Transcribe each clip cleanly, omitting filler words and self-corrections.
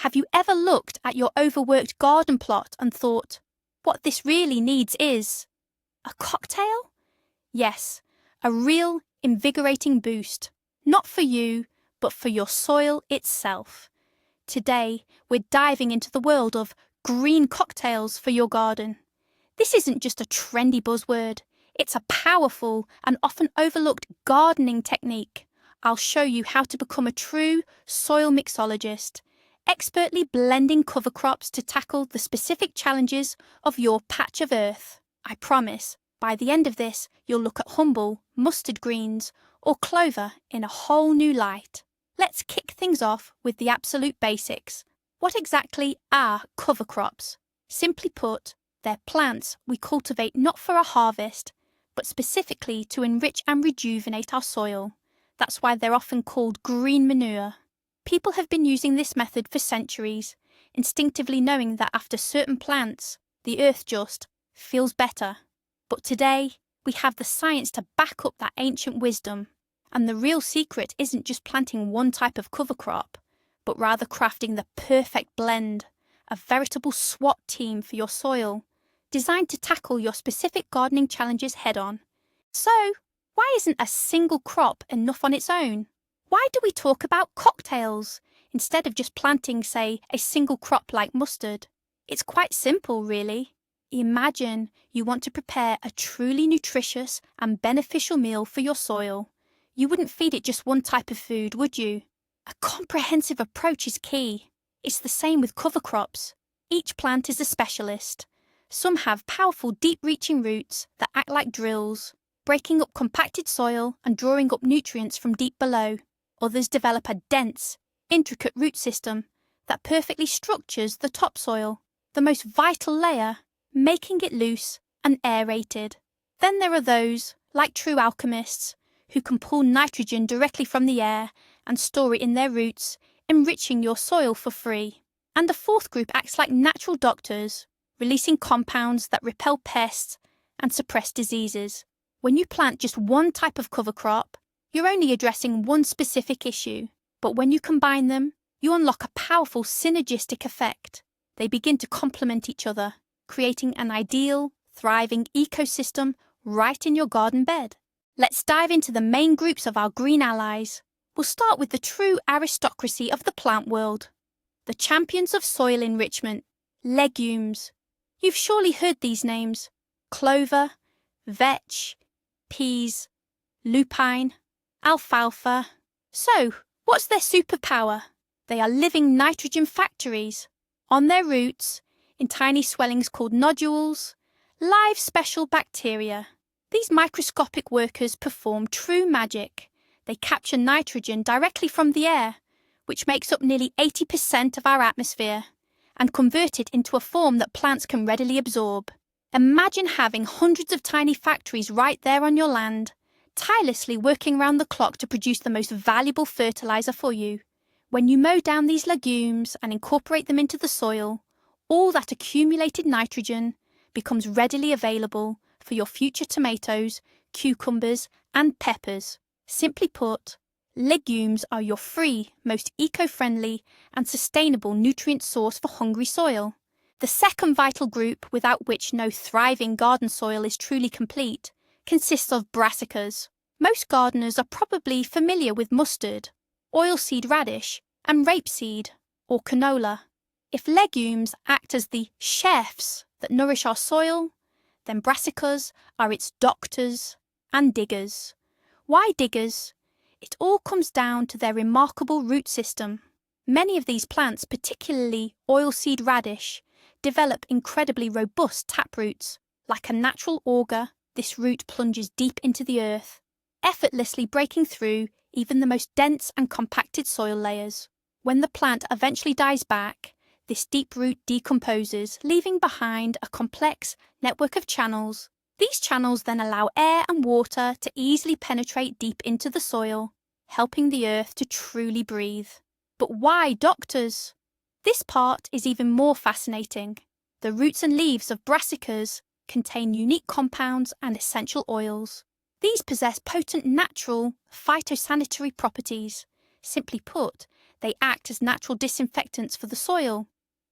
Have you ever looked at your overworked garden plot and thought, what this really needs is a cocktail? Yes, a real invigorating boost, not for you, but for your soil itself. Today, we're diving into the world of green cocktails for your garden. This isn't just a trendy buzzword, it's a powerful and often overlooked gardening technique. I'll show you how to become a true soil mixologist, expertly blending cover crops to tackle the specific challenges of your patch of earth. I promise, by the end of this, you'll look at humble mustard greens or clover in a whole new light. Let's kick things off with the absolute basics. What exactly are cover crops? Simply put, they're plants we cultivate not for a harvest, but specifically to enrich and rejuvenate our soil. That's why they're often called green manure. People have been using this method for centuries, instinctively knowing that after certain plants, the earth just feels better. But today, we have the science to back up that ancient wisdom. And the real secret isn't just planting one type of cover crop, but rather crafting the perfect blend, a veritable SWAT team for your soil, designed to tackle your specific gardening challenges head-on. So, why isn't a single crop enough on its own? Why do we talk about cocktails instead of just planting, say, a single crop like mustard? It's quite simple, really. Imagine you want to prepare a truly nutritious and beneficial meal for your soil. You wouldn't feed it just one type of food, would you? A comprehensive approach is key. It's the same with cover crops. Each plant is a specialist. Some have powerful, deep-reaching roots that act like drills, breaking up compacted soil and drawing up nutrients from deep below. Others develop a dense, intricate root system that perfectly structures the topsoil, the most vital layer, making it loose and aerated. Then there are those, like true alchemists, who can pull nitrogen directly from the air and store it in their roots, enriching your soil for free. And the fourth group acts like natural doctors, releasing compounds that repel pests and suppress diseases. When you plant just one type of cover crop, you're only addressing one specific issue. But when you combine them, you unlock a powerful synergistic effect. They begin to complement each other, creating an ideal, thriving ecosystem right in your garden bed. Let's dive into the main groups of our green allies. We'll start with the true aristocracy of the plant world. The champions of soil enrichment, legumes. You've surely heard these names. Clover, vetch, peas, lupine, alfalfa. So, what's their superpower? They are living nitrogen factories. On their roots, in tiny swellings called nodules, live special bacteria. These microscopic workers perform true magic. They capture nitrogen directly from the air, which makes up nearly 80% of our atmosphere, and convert it into a form that plants can readily absorb. Imagine having hundreds of tiny factories right there on your land, tirelessly working round the clock to produce the most valuable fertilizer for you. When you mow down these legumes and incorporate them into the soil, all that accumulated nitrogen becomes readily available for your future tomatoes, cucumbers, and peppers. Simply put, legumes are your free, most eco-friendly and sustainable nutrient source for hungry soil. The second vital group, without which no thriving garden soil is truly complete, consists of brassicas. Most gardeners are probably familiar with mustard, oilseed radish, and rapeseed, or canola. If legumes act as the chefs that nourish our soil, then brassicas are its doctors and diggers. Why diggers? It all comes down to their remarkable root system. Many of these plants, particularly oilseed radish, develop incredibly robust taproots. Like a natural auger, this root plunges deep into the earth, effortlessly breaking through even the most dense and compacted soil layers. When the plant eventually dies back, this deep root decomposes, leaving behind a complex network of channels. These channels then allow air and water to easily penetrate deep into the soil, helping the earth to truly breathe. But why doctors? This part is even more fascinating. The roots and leaves of brassicas contain unique compounds and essential oils. These possess potent natural phytosanitary properties. Simply put, They act as natural disinfectants for the soil,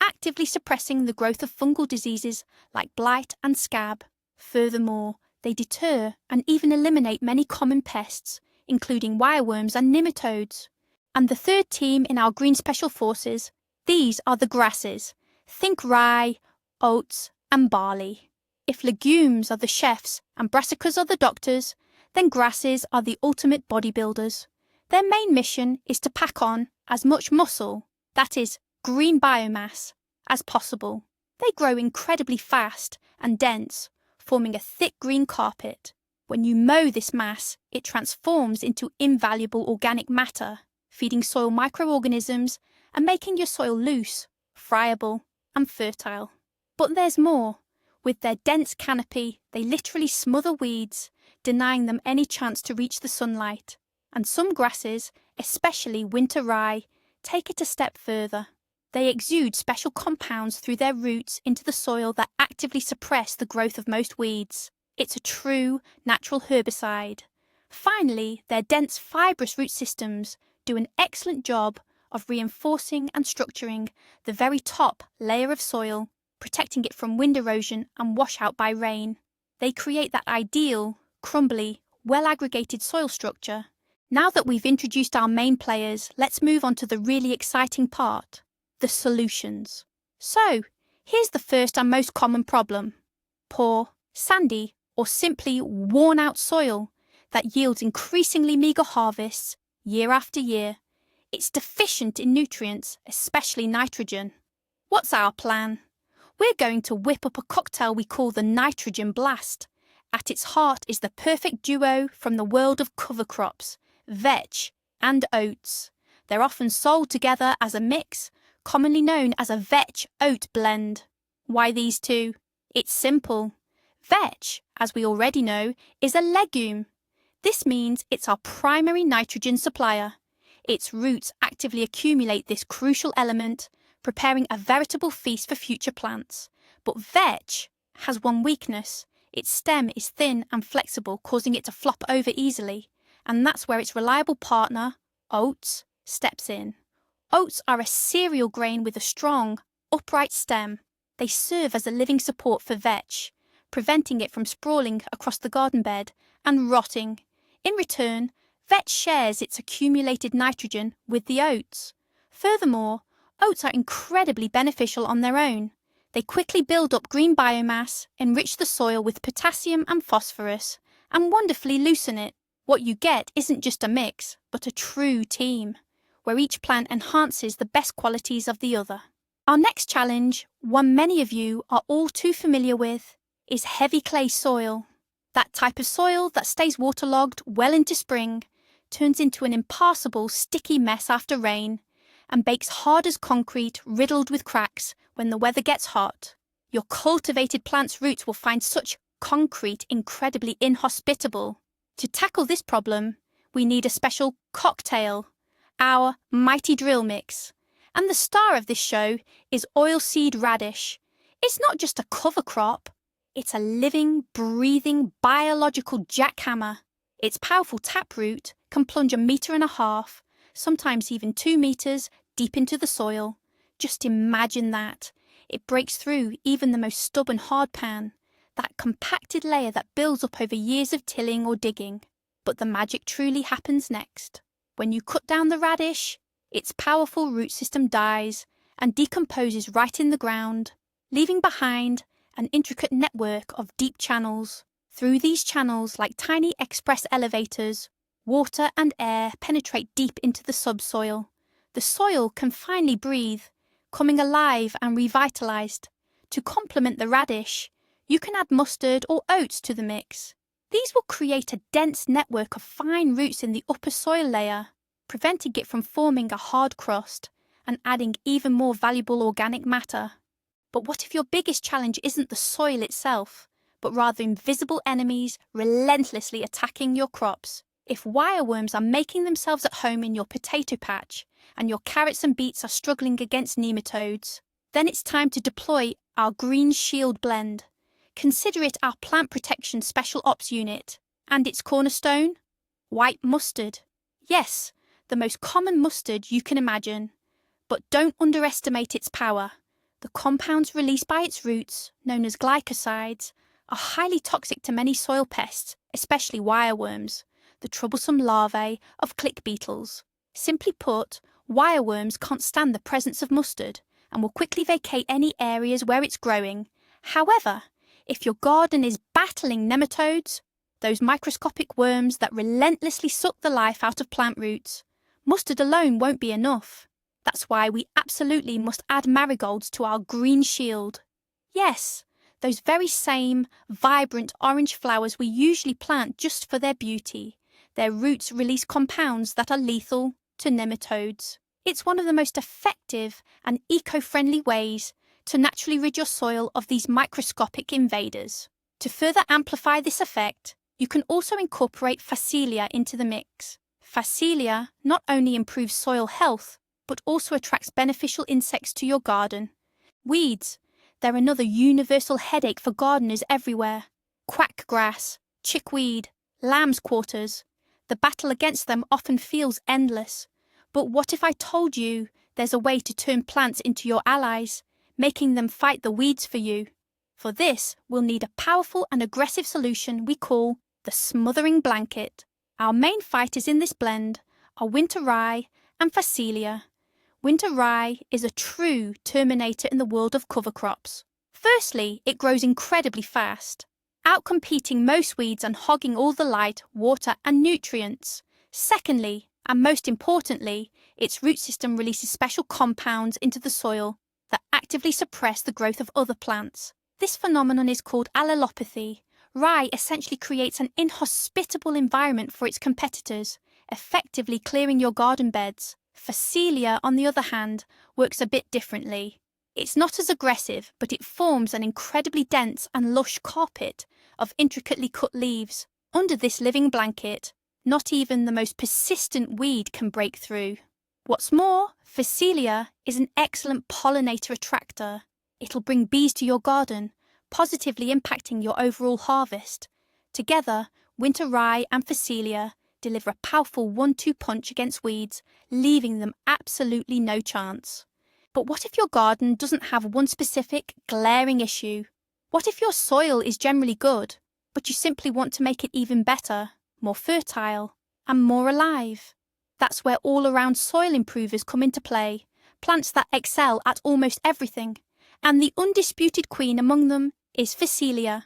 actively suppressing the growth of fungal diseases like blight and scab. Furthermore, they deter and even eliminate many common pests, including wireworms and nematodes. And the third team in our Green Special Forces, these are the grasses. Think rye, oats, and barley. If legumes are the chefs and brassicas are the doctors, then grasses are the ultimate bodybuilders. Their main mission is to pack on as much muscle, that is, green biomass, as possible. They grow incredibly fast and dense, forming a thick green carpet. When you mow this mass, it transforms into invaluable organic matter, feeding soil microorganisms and making your soil loose, friable, and fertile. But there's more. With their dense canopy, they literally smother weeds, denying them any chance to reach the sunlight. And some grasses, especially winter rye, take it a step further. They exude special compounds through their roots into the soil that actively suppress the growth of most weeds. It's a true, natural herbicide. Finally, their dense fibrous root systems do an excellent job of reinforcing and structuring the very top layer of soil, protecting it from wind erosion and washout by rain. They create that ideal, crumbly, well-aggregated soil structure. Now that we've introduced our main players, let's move on to the really exciting part, the solutions. So, here's the first and most common problem. Poor, sandy, or simply worn-out soil that yields increasingly meagre harvests year after year. It's deficient in nutrients, especially nitrogen. What's our plan? We're going to whip up a cocktail we call the nitrogen blast. At its heart is the perfect duo from the world of cover crops, vetch and oats. They're often sold together as a mix, commonly known as a vetch-oat blend. Why these two? It's simple. Vetch, as we already know, is a legume. This means it's our primary nitrogen supplier. Its roots actively accumulate this crucial element, preparing a veritable feast for future plants. But vetch has one weakness. Its stem is thin and flexible, causing it to flop over easily. And that's where its reliable partner, oats, steps in. Oats are a cereal grain with a strong, upright stem. They serve as a living support for vetch, preventing it from sprawling across the garden bed and rotting. In return, vetch shares its accumulated nitrogen with the oats. Furthermore, oats are incredibly beneficial on their own. They quickly build up green biomass, enrich the soil with potassium and phosphorus, and wonderfully loosen it. What you get isn't just a mix, but a true team, where each plant enhances the best qualities of the other. Our next challenge, one many of you are all too familiar with, is heavy clay soil. That type of soil that stays waterlogged well into spring, turns into an impassable sticky mess after rain, and bakes hard as concrete riddled with cracks when the weather gets hot. Your cultivated plant's roots will find such concrete incredibly inhospitable. To tackle this problem, we need a special cocktail, our mighty drill mix. And the star of this show is oilseed radish. It's not just a cover crop, it's a living, breathing, biological jackhammer. Its powerful taproot can plunge 1.5 meters, sometimes even 2 meters, deep into the soil. Just imagine that. It breaks through even the most stubborn hardpan, that compacted layer that builds up over years of tilling or digging. But the magic truly happens next. When you cut down the radish, its powerful root system dies and decomposes right in the ground, leaving behind an intricate network of deep channels. Through these channels, like tiny express elevators, water and air penetrate deep into the subsoil. The soil can finally breathe, coming alive and revitalized. To complement the radish, you can add mustard or oats to the mix. These will create a dense network of fine roots in the upper soil layer, preventing it from forming a hard crust and adding even more valuable organic matter. But what if your biggest challenge isn't the soil itself, but rather invisible enemies relentlessly attacking your crops? If wireworms are making themselves at home in your potato patch and your carrots and beets are struggling against nematodes, then it's time to deploy our Green Shield blend. Consider it our plant protection special ops unit. And its cornerstone? White mustard. Yes, the most common mustard you can imagine. But don't underestimate its power. The compounds released by its roots, known as glycosides, are highly toxic to many soil pests, especially wireworms, the troublesome larvae of click beetles. Simply put, wireworms can't stand the presence of mustard and will quickly vacate any areas where it's growing. However, if your garden is battling nematodes, those microscopic worms that relentlessly suck the life out of plant roots, mustard alone won't be enough. That's why we absolutely must add marigolds to our green shield. Yes, those very same vibrant orange flowers we usually plant just for their beauty. Their roots release compounds that are lethal to nematodes. It's one of the most effective and eco-friendly ways to naturally rid your soil of these microscopic invaders. To further amplify this effect, you can also incorporate Phacelia into the mix. Phacelia not only improves soil health, but also attracts beneficial insects to your garden. Weeds, they're another universal headache for gardeners everywhere. Quackgrass, chickweed, lamb's quarters. The battle against them often feels endless. But what if I told you there's a way to turn plants into your allies, making them fight the weeds for you? For this, we'll need a powerful and aggressive solution we call the smothering blanket. Our main fighters in this blend are winter rye and Phacelia. Winter rye is a true terminator in the world of cover crops. Firstly, it grows incredibly fast, outcompeting most weeds and hogging all the light, water and nutrients. Secondly, and most importantly, its root system releases special compounds into the soil that actively suppress the growth of other plants. This phenomenon is called allelopathy. Rye essentially creates an inhospitable environment for its competitors, effectively clearing your garden beds. Phacelia, on the other hand, works a bit differently. It's not as aggressive, but it forms an incredibly dense and lush carpet of intricately cut leaves. Under this living blanket, not even the most persistent weed can break through. What's more, Phacelia is an excellent pollinator attractor. It'll bring bees to your garden, positively impacting your overall harvest. Together, winter rye and Phacelia deliver a powerful 1-2 punch against weeds, leaving them absolutely no chance. But what if your garden doesn't have one specific, glaring issue? What if your soil is generally good, but you simply want to make it even better, more fertile, and more alive? That's where all-around soil improvers come into play, plants that excel at almost everything, and the undisputed queen among them is Phacelia.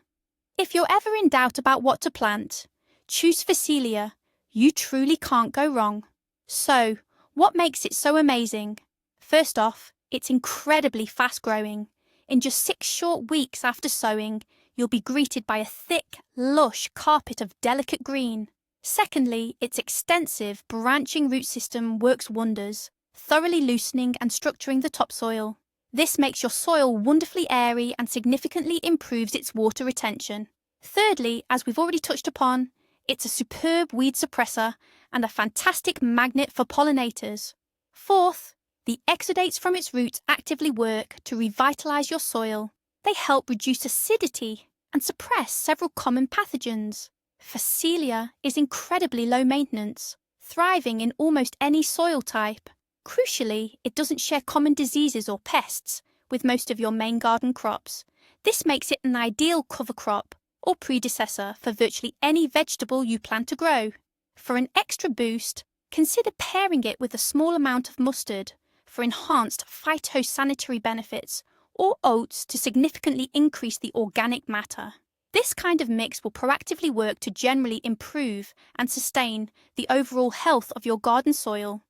If you're ever in doubt about what to plant, choose Phacelia. You truly can't go wrong. So, what makes it so amazing? First off, it's incredibly fast-growing. In just 6 short weeks after sowing, you'll be greeted by a thick, lush carpet of delicate green. Secondly, its extensive, branching root system works wonders, thoroughly loosening and structuring the topsoil. This makes your soil wonderfully airy and significantly improves its water retention. Thirdly, as we've already touched upon, it's a superb weed suppressor and a fantastic magnet for pollinators. Fourth, the exudates from its roots actively work to revitalize your soil. They help reduce acidity and suppress several common pathogens. Phacelia is incredibly low maintenance, thriving in almost any soil type. Crucially, it doesn't share common diseases or pests with most of your main garden crops. This makes it an ideal cover crop or predecessor for virtually any vegetable you plan to grow. For an extra boost, consider pairing it with a small amount of mustard for enhanced phytosanitary benefits, or oats to significantly increase the organic matter. This kind of mix will proactively work to generally improve and sustain the overall health of your garden soil.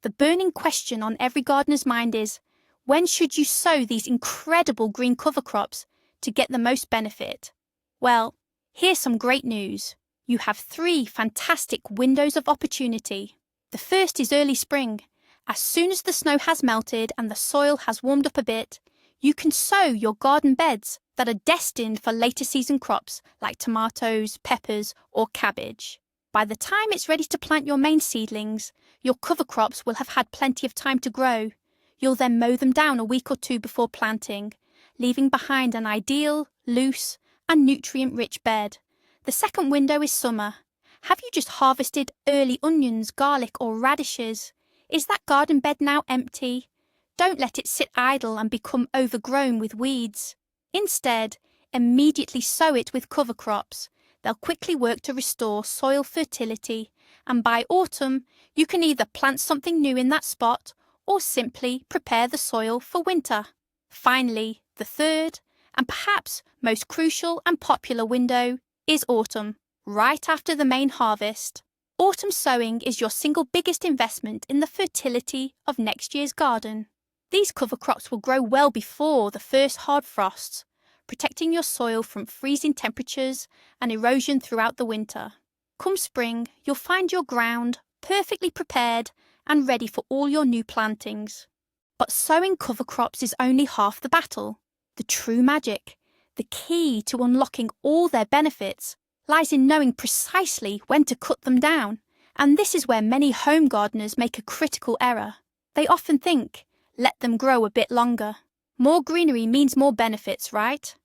The burning question on every gardener's mind is, when should you sow these incredible green cover crops to get the most benefit? Well, here's some great news. You have 3 fantastic windows of opportunity. The first is early spring. As soon as the snow has melted and the soil has warmed up a bit, you can sow your garden beds that are destined for later season crops like tomatoes, peppers, or cabbage. By the time it's ready to plant your main seedlings, your cover crops will have had plenty of time to grow. You'll then mow them down a week or 2 before planting, leaving behind an ideal, loose, and nutrient-rich bed. The second window is summer. Have you just harvested early onions, garlic, or radishes? Is that garden bed now empty? Don't let it sit idle and become overgrown with weeds. Instead, immediately sow it with cover crops. They'll quickly work to restore soil fertility, and by autumn, you can either plant something new in that spot or simply prepare the soil for winter. Finally, the third, and perhaps most crucial and popular window, is autumn, right after the main harvest. Autumn sowing is your single biggest investment in the fertility of next year's garden. These cover crops will grow well before the first hard frosts, protecting your soil from freezing temperatures and erosion throughout the winter. Come spring, you'll find your ground perfectly prepared and ready for all your new plantings. But sowing cover crops is only half the battle. The true magic, the key to unlocking all their benefits, lies in knowing precisely when to cut them down. And this is where many home gardeners make a critical error. They often think, let them grow a bit longer. More greenery means more benefits, right?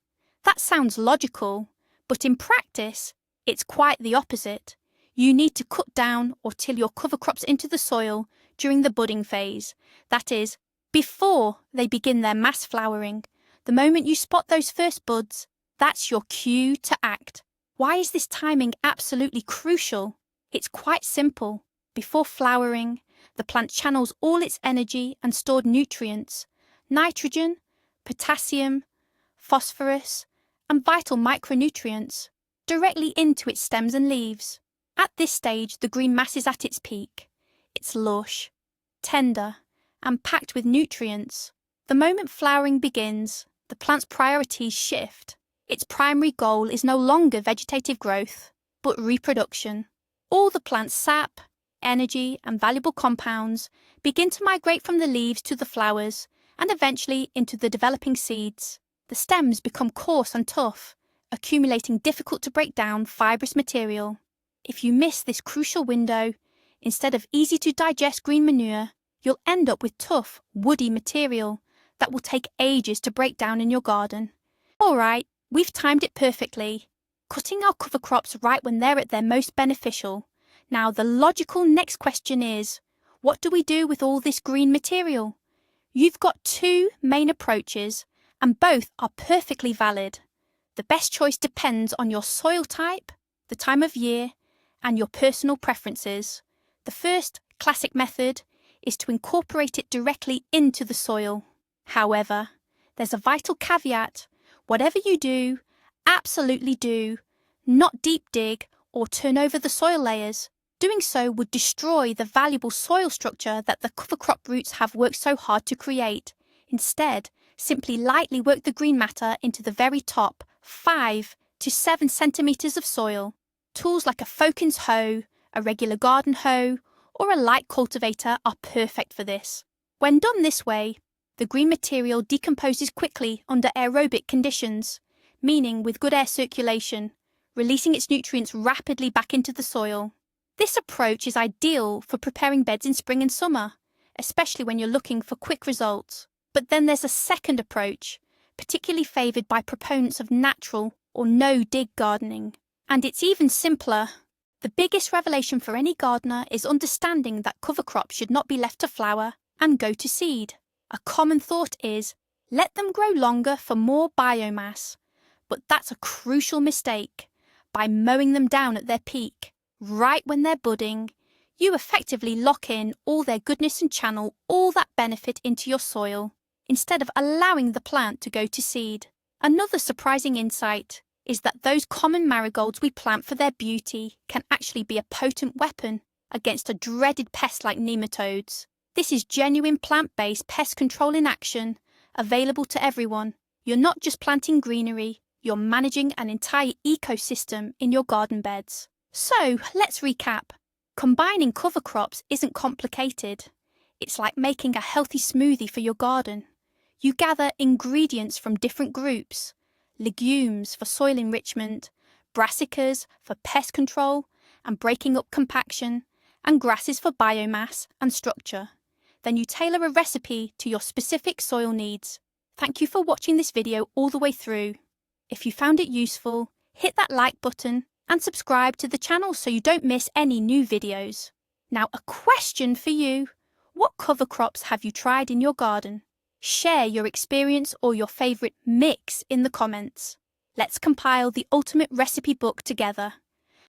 That sounds logical, but in practice, it's quite the opposite. You need to cut down or till your cover crops into the soil during the budding phase. That is, before they begin their mass flowering. The moment you spot those first buds, that's your cue to act. Why is this timing absolutely crucial? It's quite simple. Before flowering, the plant channels all its energy and stored nutrients, nitrogen, potassium, phosphorus, and vital micronutrients, directly into its stems and leaves. At this stage, the green mass is at its peak. It's lush, tender, and packed with nutrients. The moment flowering begins, the plant's priorities shift. Its primary goal is no longer vegetative growth, but reproduction. All the plant's sap, energy, and valuable compounds begin to migrate from the leaves to the flowers and eventually into the developing seeds. The stems become coarse and tough, accumulating difficult to break down fibrous material. If you miss this crucial window, instead of easy to digest green manure, you'll end up with tough, woody material that will take ages to break down in your garden. Alright, we've timed it perfectly. Cutting our cover crops right when they're at their most beneficial. Now the logical next question is, what do we do with all this green material? You've got two main approaches, and both are perfectly valid. The best choice depends on your soil type, the time of year, and your personal preferences. The first, classic method, is to incorporate it directly into the soil. However, there's a vital caveat. Whatever you do, absolutely do not deep dig or turn over the soil layers. Doing so would destroy the valuable soil structure that the cover crop roots have worked so hard to create. Instead, simply lightly work the green matter into the very top 5 to 7 centimeters of soil. Tools like a Fokin's hoe, a regular garden hoe, or a light cultivator are perfect for this. When done this way, the green material decomposes quickly under aerobic conditions, meaning with good air circulation, releasing its nutrients rapidly back into the soil. This approach is ideal for preparing beds in spring and summer, especially when you're looking for quick results. But then there's a second approach, particularly favoured by proponents of natural or no-dig gardening. And it's even simpler. The biggest revelation for any gardener is understanding that cover crops should not be left to flower and go to seed. A common thought is, let them grow longer for more biomass. But that's a crucial mistake. By mowing them down at their peak, right when they're budding, you effectively lock in all their goodness and channel all that benefit into your soil, instead of allowing the plant to go to seed. Another surprising insight is that those common marigolds we plant for their beauty can actually be a potent weapon against a dreaded pest like nematodes. This is genuine plant-based pest control in action, available to everyone. You're not just planting greenery, you're managing an entire ecosystem in your garden beds. So, let's recap. Combining cover crops isn't complicated. It's like making a healthy smoothie for your garden. You gather ingredients from different groups: legumes for soil enrichment, brassicas for pest control and breaking up compaction, and grasses for biomass and structure. Then you tailor a recipe to your specific soil needs. Thank you for watching this video all the way through. If you found it useful, hit that like button, and subscribe to the channel so you don't miss any new videos. Now, a question for you. What cover crops have you tried in your garden? Share your experience or your favourite mix in the comments. Let's compile the ultimate recipe book together.